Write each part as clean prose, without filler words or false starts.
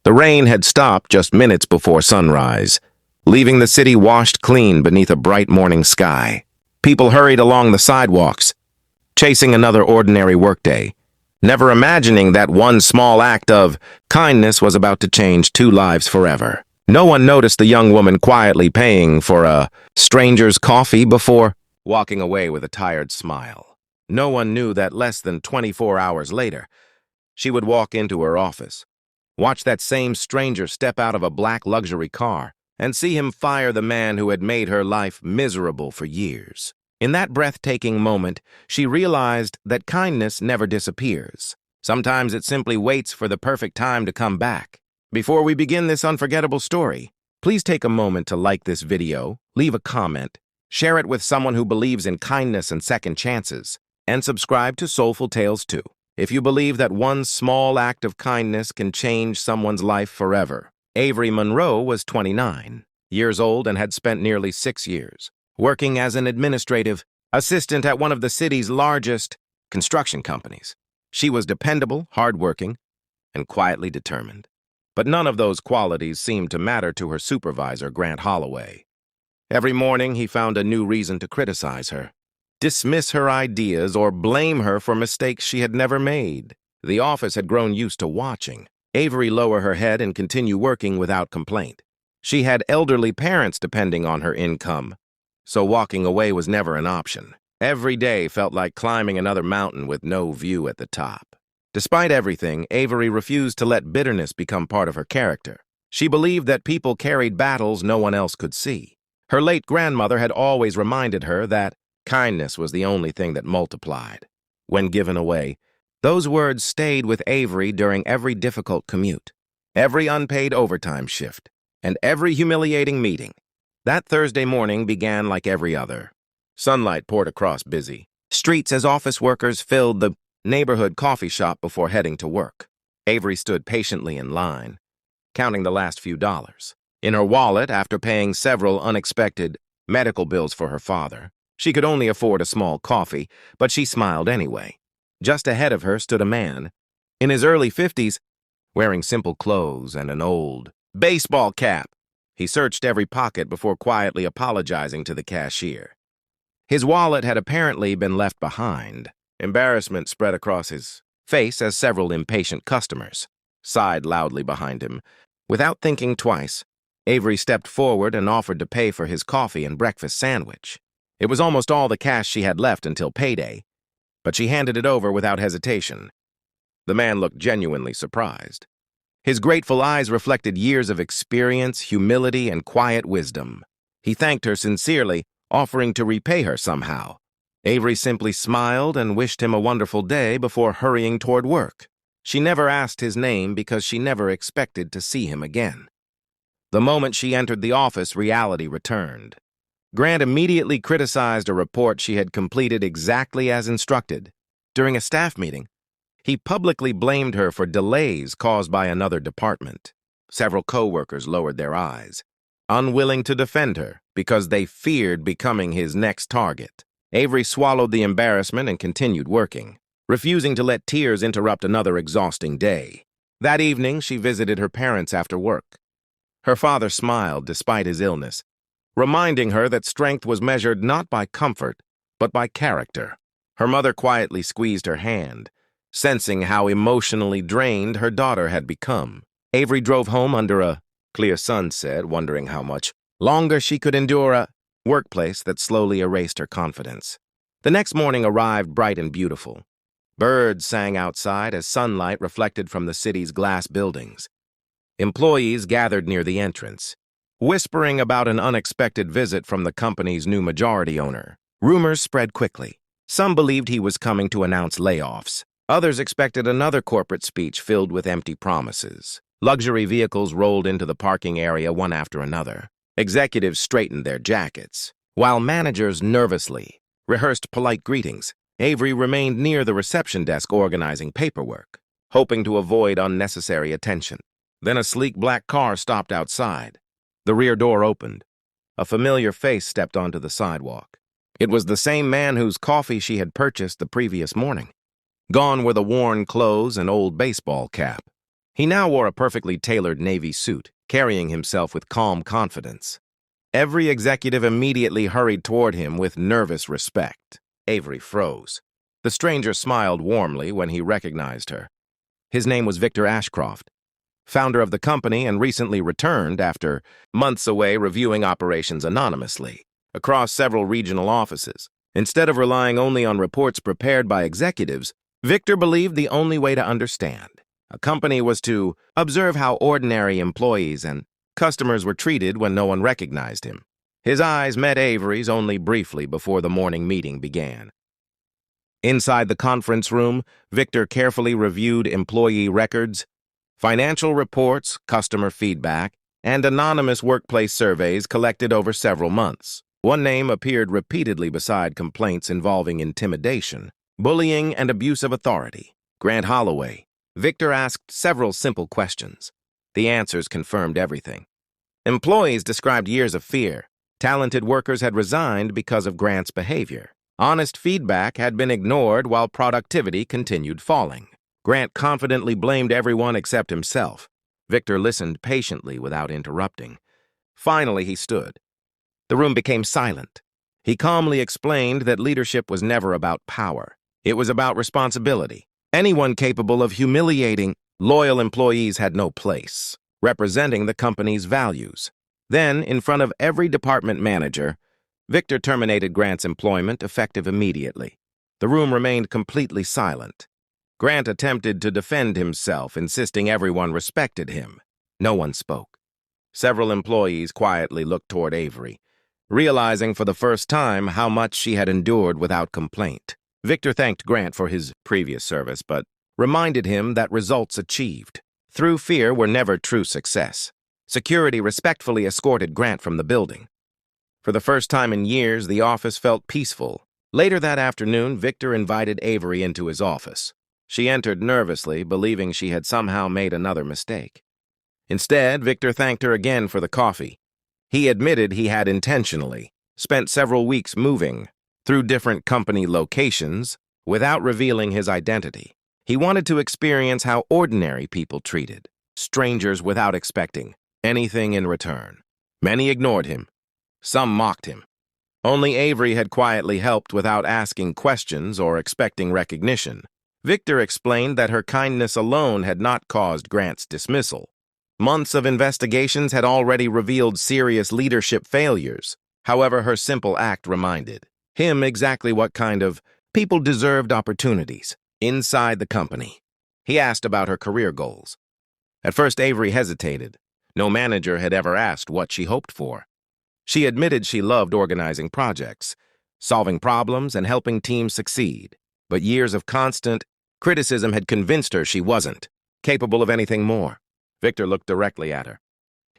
The rain had stopped just minutes before sunrise, leaving the city washed clean beneath a bright morning sky. People hurried along the sidewalks, chasing another ordinary workday, never imagining that one small act of kindness was about to change two lives forever. No one noticed the young woman quietly paying for a stranger's coffee before walking away with a tired smile. No one knew that less than 24 hours later, she would walk into her office, watch that same stranger step out of a black luxury car, and see him fire the man who had made her life miserable for years. In that breathtaking moment, she realized that kindness never disappears. Sometimes it simply waits for the perfect time to come back. Before we begin this unforgettable story, please take a moment to like this video, leave a comment, share it with someone who believes in kindness and second chances, and subscribe to Soulful Tales too, if you believe that one small act of kindness can change someone's life forever. Avery Monroe was 29 years old and had spent nearly 6 years working as an administrative assistant at one of the city's largest construction companies. She was dependable, hardworking, and quietly determined. But none of those qualities seemed to matter to her supervisor, Grant Holloway. Every morning, he found a new reason to criticize her, dismiss her ideas, or blame her for mistakes she had never made. The office had grown used to watching Avery lower her head and continue working without complaint. She had elderly parents depending on her income, so walking away was never an option. Every day felt like climbing another mountain with no view at the top. Despite everything, Avery refused to let bitterness become part of her character. She believed that people carried battles no one else could see. Her late grandmother had always reminded her that kindness was the only thing that multiplied. When given away, those words stayed with Avery during every difficult commute, every unpaid overtime shift, and every humiliating meeting. That Thursday morning began like every other. Sunlight poured across busy streets as office workers filled the neighborhood coffee shop before heading to work. Avery stood patiently in line, counting the last few dollars. In her wallet, after paying several unexpected medical bills for her father, she could only afford a small coffee, but she smiled anyway. Just ahead of her stood a man, in his early 50s, wearing simple clothes and an old baseball cap. He searched every pocket before quietly apologizing to the cashier. His wallet had apparently been left behind. Embarrassment spread across his face as several impatient customers sighed loudly behind him. Without thinking twice, Avery stepped forward and offered to pay for his coffee and breakfast sandwich. It was almost all the cash she had left until payday, but she handed it over without hesitation. The man looked genuinely surprised. His grateful eyes reflected years of experience, humility, and quiet wisdom. He thanked her sincerely, offering to repay her somehow. Avery simply smiled and wished him a wonderful day before hurrying toward work. She never asked his name because she never expected to see him again. The moment she entered the office, reality returned. Grant immediately criticized a report she had completed exactly as instructed. During a staff meeting, he publicly blamed her for delays caused by another department. Several co-workers lowered their eyes, unwilling to defend her because they feared becoming his next target. Avery swallowed the embarrassment and continued working, refusing to let tears interrupt another exhausting day. That evening, she visited her parents after work. Her father smiled despite his illness, reminding her that strength was measured not by comfort, but by character. Her mother quietly squeezed her hand, sensing how emotionally drained her daughter had become. Avery drove home under a clear sunset, wondering how much longer she could endure a workplace that slowly erased her confidence. The next morning arrived bright and beautiful. Birds sang outside as sunlight reflected from the city's glass buildings. Employees gathered near the entrance, whispering about an unexpected visit from the company's new majority owner. Rumors spread quickly. Some believed he was coming to announce layoffs. Others expected another corporate speech filled with empty promises. Luxury vehicles rolled into the parking area one after another. Executives straightened their jackets, while managers nervously rehearsed polite greetings. Avery remained near the reception desk organizing paperwork, hoping to avoid unnecessary attention. Then a sleek black car stopped outside. The rear door opened. A familiar face stepped onto the sidewalk. It was the same man whose coffee she had purchased the previous morning. Gone were the worn clothes and old baseball cap. He now wore a perfectly tailored navy suit, carrying himself with calm confidence. Every executive immediately hurried toward him with nervous respect. Avery froze. The stranger smiled warmly when he recognized her. His name was Victor Ashcroft, founder of the company and recently returned after months away reviewing operations anonymously across several regional offices. Instead of relying only on reports prepared by executives, Victor believed the only way to understand a company was to observe how ordinary employees and customers were treated when no one recognized him. His eyes met Avery's only briefly before the morning meeting began. Inside the conference room, Victor carefully reviewed employee records, financial reports, customer feedback, and anonymous workplace surveys collected over several months. One name appeared repeatedly beside complaints involving intimidation, bullying, and abuse of authority: Grant Holloway. Victor asked several simple questions. The answers confirmed everything. Employees described years of fear. Talented workers had resigned because of Grant's behavior. Honest feedback had been ignored while productivity continued falling. Grant confidently blamed everyone except himself. Victor listened patiently without interrupting. Finally, he stood. The room became silent. He calmly explained that leadership was never about power. It was about responsibility. Anyone capable of humiliating loyal employees had no place, representing the company's values. Then, in front of every department manager, Victor terminated Grant's employment, effective immediately. The room remained completely silent. Grant attempted to defend himself, insisting everyone respected him. No one spoke. Several employees quietly looked toward Avery, realizing for the first time how much she had endured without complaint. Victor thanked Grant for his previous service, but reminded him that results achieved through fear were never true success. Security respectfully escorted Grant from the building. For the first time in years, the office felt peaceful. Later that afternoon, Victor invited Avery into his office. She entered nervously, believing she had somehow made another mistake. Instead, Victor thanked her again for the coffee. He admitted he had intentionally spent several weeks moving through different company locations without revealing his identity. He wanted to experience how ordinary people treated strangers without expecting anything in return. Many ignored him. Some mocked him. Only Avery had quietly helped without asking questions or expecting recognition. Victor explained that her kindness alone had not caused Grant's dismissal. Months of investigations had already revealed serious leadership failures. However, her simple act reminded him exactly what kind of people deserved opportunities inside the company. He asked about her career goals. At first, Avery hesitated. No manager had ever asked what she hoped for. She admitted she loved organizing projects, solving problems, and helping teams succeed. But years of constant criticism had convinced her she wasn't capable of anything more. Victor looked directly at her.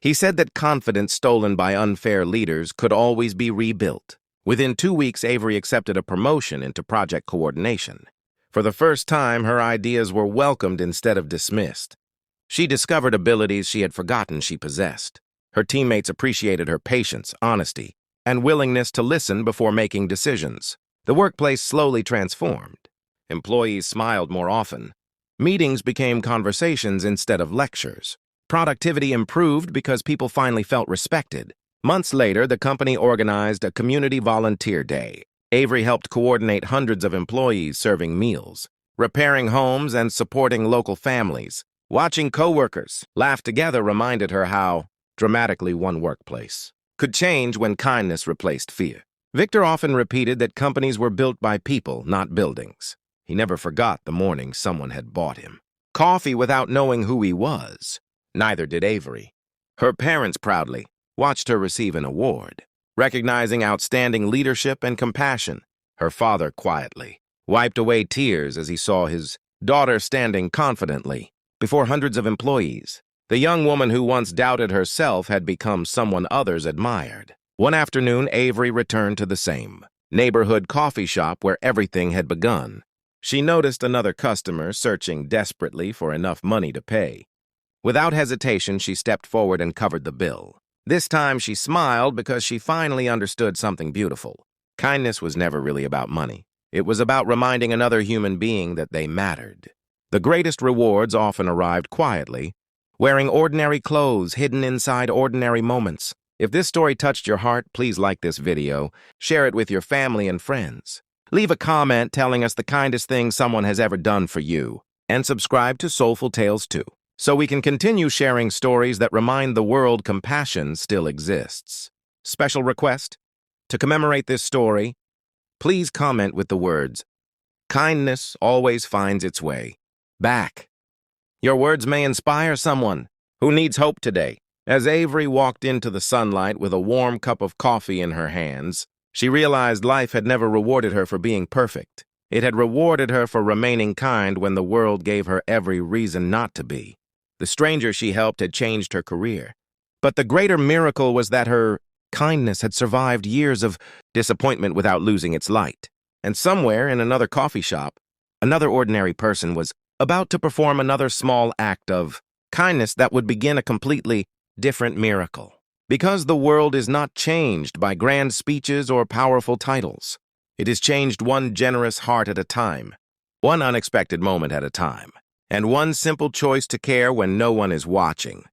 He said that confidence stolen by unfair leaders could always be rebuilt. Within 2 weeks, Avery accepted a promotion into project coordination. For the first time, her ideas were welcomed instead of dismissed. She discovered abilities she had forgotten she possessed. Her teammates appreciated her patience, honesty, and willingness to listen before making decisions. The workplace slowly transformed. Employees smiled more often. Meetings became conversations instead of lectures. Productivity improved because people finally felt respected. Months later, the company organized a community volunteer day. Avery helped coordinate hundreds of employees serving meals, repairing homes, and supporting local families. Watching coworkers laugh together reminded her how dramatically one workplace could change when kindness replaced fear. Victor often repeated that companies were built by people, not buildings. He never forgot the morning someone had bought him coffee without knowing who he was. Neither did Avery. Her parents proudly watched her receive an award, recognizing outstanding leadership and compassion. Her father quietly wiped away tears as he saw his daughter standing confidently before hundreds of employees. The young woman who once doubted herself had become someone others admired. One afternoon, Avery returned to the same neighborhood coffee shop where everything had begun. She noticed another customer searching desperately for enough money to pay. Without hesitation, she stepped forward and covered the bill. This time, she smiled because she finally understood something beautiful. Kindness was never really about money. It was about reminding another human being that they mattered. The greatest rewards often arrived quietly, wearing ordinary clothes hidden inside ordinary moments. If this story touched your heart, please like this video, share it with your family and friends. Leave a comment telling us the kindest thing someone has ever done for you, and subscribe to Soulful Tales too, so we can continue sharing stories that remind the world compassion still exists. Special request: to commemorate this story, please comment with the words, "Kindness always finds its way back." Your words may inspire someone who needs hope today. As Avery walked into the sunlight with a warm cup of coffee in her hands, she realized life had never rewarded her for being perfect. It had rewarded her for remaining kind when the world gave her every reason not to be. The stranger she helped had changed her career. But the greater miracle was that her kindness had survived years of disappointment without losing its light. And somewhere in another coffee shop, another ordinary person was about to perform another small act of kindness that would begin a completely different miracle. Because the world is not changed by grand speeches or powerful titles. It is changed one generous heart at a time, one unexpected moment at a time, and one simple choice to care when no one is watching.